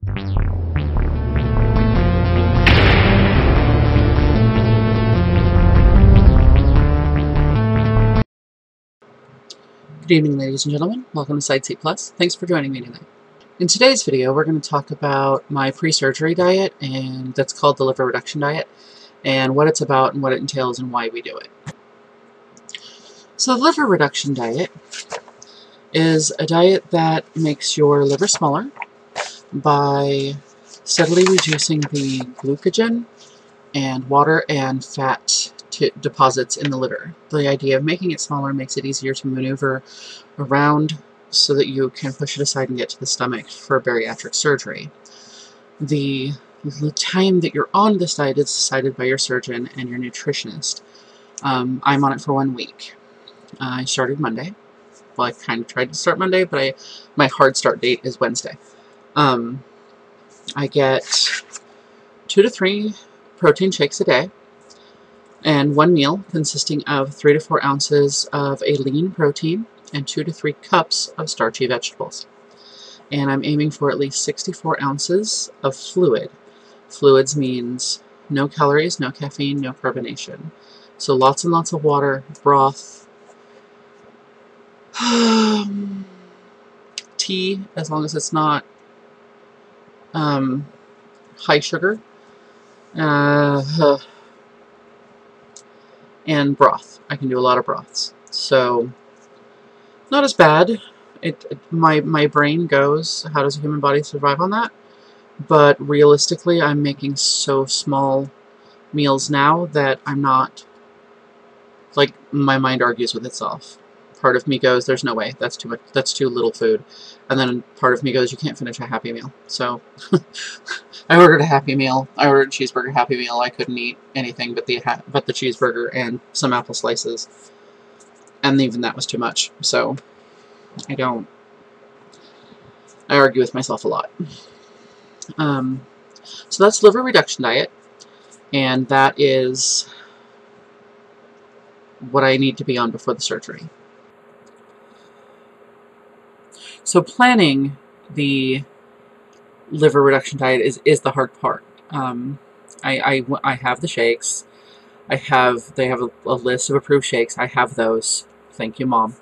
Good evening, ladies and gentlemen. Welcome to SideSeat Plus. Thanks for joining me tonight. In today's video, we're going to talk about my pre-surgery diet, and that's called the liver reduction diet, and what it's about and what it entails and why we do it. So the liver reduction diet is a diet that makes your liver smaller by steadily reducing the glycogen and water and fat deposits in the liver. The idea of making it smaller makes it easier to maneuver around so that you can push it aside and get to the stomach for bariatric surgery. The time that you're on this diet is decided by your surgeon and your nutritionist. I'm on it for 1 week. I started Monday. Well, I kind of tried to start Monday, but my hard start date is Wednesday. I get 2 to 3 protein shakes a day, and 1 meal consisting of 3 to 4 ounces of a lean protein and 2 to 3 cups of starchy vegetables. And I'm aiming for at least 64 ounces of fluid. Fluids means no calories, no caffeine, no carbonation. So lots and lots of water, broth, tea, as long as it's not high sugar, and broth. I can do a lot of broths. So, not as bad. My brain goes, how does a human body survive on that? But realistically, I'm making so small meals now that I'm not, like, my mind argues with itself. Part of me goes, there's no way, that's too much, that's too little food. And then part of me goes, you can't finish a Happy Meal. So, I ordered a Happy Meal. I ordered a cheeseburger Happy Meal. I couldn't eat anything but the cheeseburger and some apple slices. And even that was too much. So, I argue with myself a lot. So that's liver reduction diet. And that is what I need to be on before the surgery. So planning the liver reduction diet is the hard part. I have the shakes. They have a list of approved shakes. I have those. Thank you, Mom.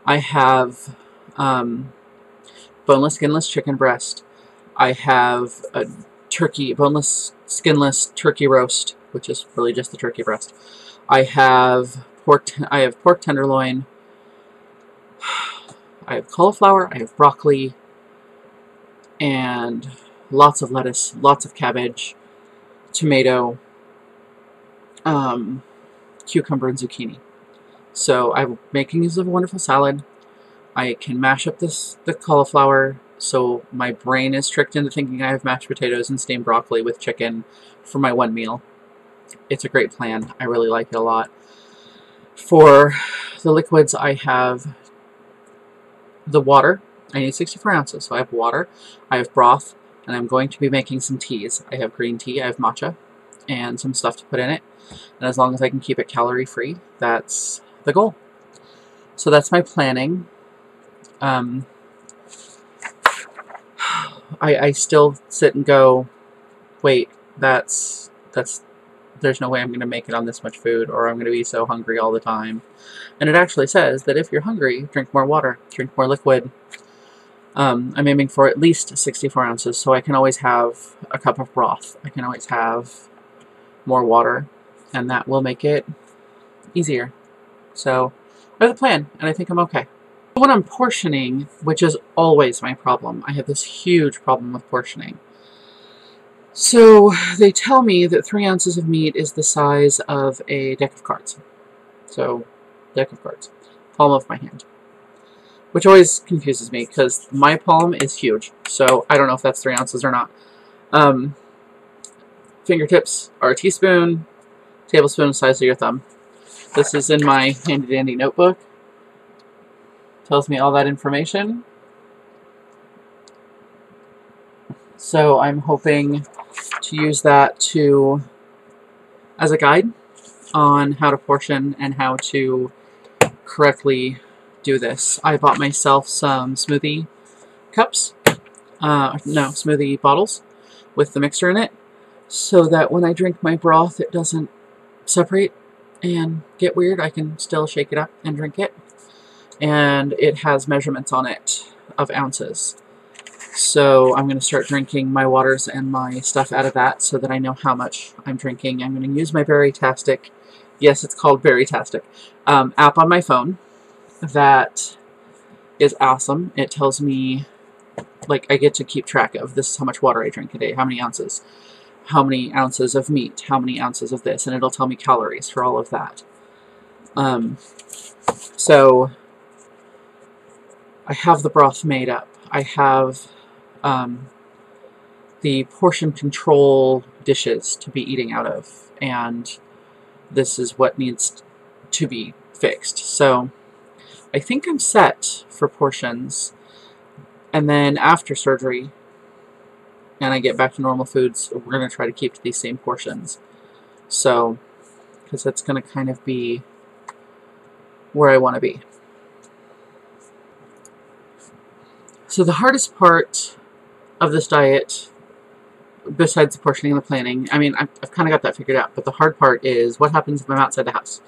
I have boneless, skinless chicken breast. I have a boneless, skinless turkey roast, which is really just the turkey breast. I have pork tenderloin. I have cauliflower, I have broccoli, and lots of lettuce, lots of cabbage, tomato, cucumber, and zucchini. So I'm making this a wonderful salad. I can mash up the cauliflower, so my brain is tricked into thinking I have mashed potatoes and steamed broccoli with chicken for my 1 meal. It's a great plan. I really like it a lot. For the liquids, I have the water. I need 64 ounces, so I have water, I have broth, and I'm going to be making some teas. I have green tea, I have matcha, and some stuff to put in it. And as long as I can keep it calorie-free, that's the goal. So that's my planning. I still sit and go, wait, there's no way I'm going to make it on this much food, or I'm going to be so hungry all the time. And it actually says that if you're hungry, drink more water, drink more liquid. I'm aiming for at least 64 ounces, so I can always have a cup of broth. I can always have more water, and that will make it easier. So, I have a plan, and I think I'm okay. When I'm portioning, which is always my problem, I have this huge problem with portioning. So, they tell me that 3 ounces of meat is the size of a deck of cards. So, deck of cards. Palm of my hand. Which always confuses me, because my palm is huge. So, I don't know if that's 3 ounces or not. Fingertips are a teaspoon. Tablespoon the size of your thumb. This is in my handy-dandy notebook. Tells me all that information. So, I'm hoping to use that as a guide on how to portion and how to correctly do this. I bought myself some smoothie cups. smoothie bottles with the mixer in it, so that when I drink my broth, it doesn't separate and get weird. I can still shake it up and drink it. And it has measurements on it of ounces. So I'm going to start drinking my waters and my stuff out of that so that I know how much I'm drinking. I'm going to use my Berrytastic, yes, it's called Berrytastic, app on my phone. That is awesome. It tells me, like, I get to keep track of this is how much water I drink a day, how many ounces of meat, how many ounces of this, and it'll tell me calories for all of that. So I have the broth made up. I have the portion control dishes to be eating out of, and this is what needs to be fixed. So I think I'm set for portions, and then after surgery, and I get back to normal foods, we're going to try to keep to these same portions. So, because that's going to kind of be where I want to be. So the hardest part of this diet, besides the portioning and the planning, I mean, I've kind of got that figured out, but the hard part is what happens if I'm outside the house.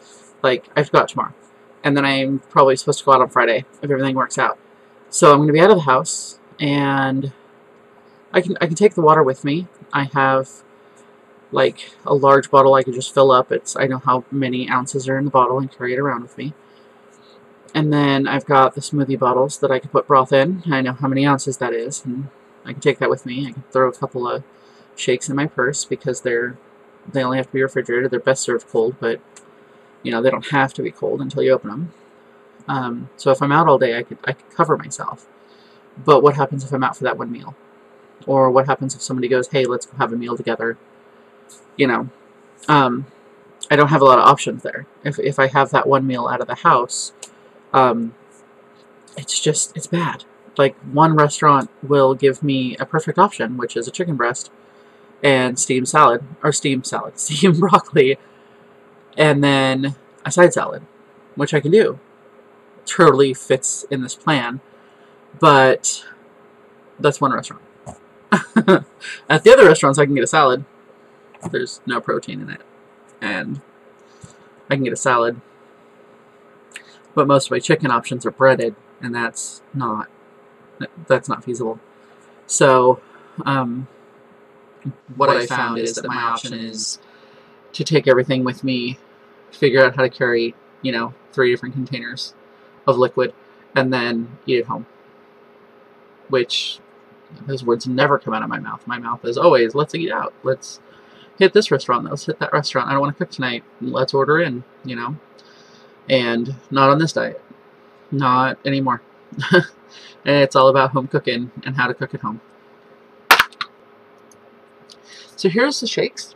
Like, I have to go out tomorrow, and then I'm probably supposed to go out on Friday if everything works out. So I'm going to be out of the house, and I can take the water with me. I have, like, a large bottle I can just fill up. I know how many ounces are in the bottle and carry it around with me. And then I've got the smoothie bottles that I can put broth in. I know how many ounces that is, and I can take that with me. I can throw a couple of shakes in my purse because they only have to be refrigerated. They're best served cold, but you know, they don't have to be cold until you open them. So if I'm out all day, I could cover myself. But what happens if I'm out for that one meal? Or what happens if somebody goes, hey, let's go have a meal together? You know, I don't have a lot of options there. If I have that one meal out of the house, it's bad. Like, one restaurant will give me a perfect option, which is a chicken breast and steamed broccoli, and then a side salad, which I can do. Totally fits in this plan, but that's one restaurant. At the other restaurants, I can get a salad. There's no protein in it, and I can get a salad. But most of my chicken options are breaded, and that's not feasible. So, what I found is that my option is to take everything with me, figure out how to carry, 3 different containers of liquid, and then eat at home. Which, those words never come out of my mouth. My mouth is always, let's eat out. Let's hit this restaurant. Let's hit that restaurant. I don't want to cook tonight. Let's order in, And not on this diet. Not anymore. And it's all about home cooking and how to cook at home. So here's the shakes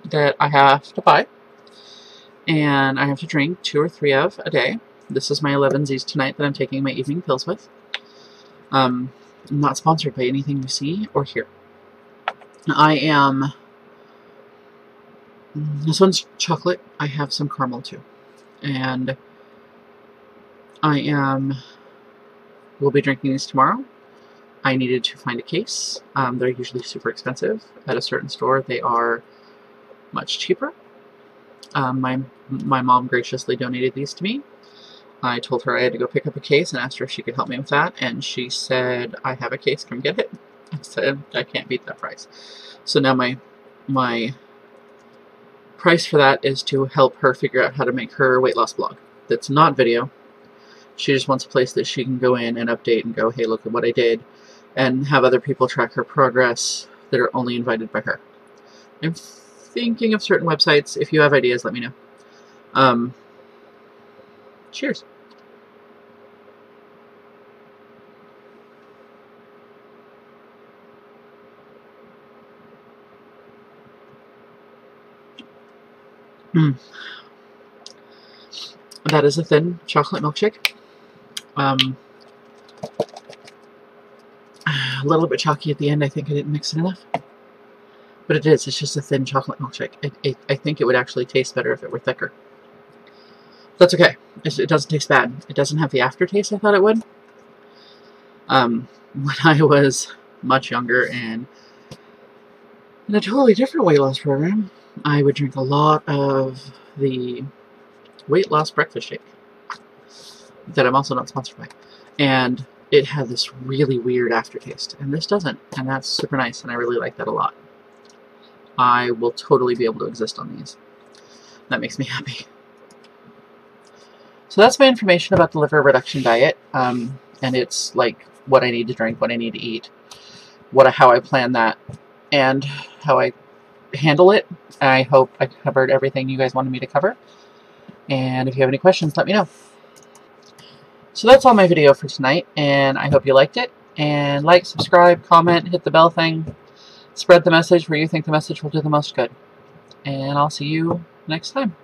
that I have to buy. And I have to drink 2 or 3 of a day. This is my 11sies tonight that I'm taking my evening pills with. I'm not sponsored by anything you see or hear. This one's chocolate. I have some caramel too. And we'll be drinking these tomorrow. I needed to find a case. They're usually super expensive. At a certain store, they are much cheaper. My mom graciously donated these to me. I told her I had to go pick up a case and asked her if she could help me with that, and she said, I have a case, come get it. I said, I can't beat that price. So now my price for that is to help her figure out how to make her weight loss blog. That's not video. She just wants a place that she can go in and update and go, hey, look at what I did, and have other people track her progress that are only invited by her. I'm thinking of certain websites. If you have ideas, let me know. Cheers. That is a thin chocolate milkshake. A little bit chalky at the end. I think I didn't mix it enough. But it is. It's just a thin chocolate milkshake. I think it would actually taste better if it were thicker. That's okay. It doesn't taste bad. It doesn't have the aftertaste I thought it would. When I was much younger and in a totally different weight loss program, I would drink a lot of the weight loss breakfast shake that I'm also not sponsored by. And it had this really weird aftertaste, and this doesn't, and that's super nice, and I really like that a lot. I will totally be able to exist on these. That makes me happy. So that's my information about the liver reduction diet, and it's like what I need to drink, what I need to eat, how I plan that, and how I handle it. I hope I covered everything you guys wanted me to cover, and if you have any questions, let me know. So that's all my video for tonight, and I hope you liked it. And like, subscribe, comment, hit the bell thing, spread the message where you think the message will do the most good. And I'll see you next time.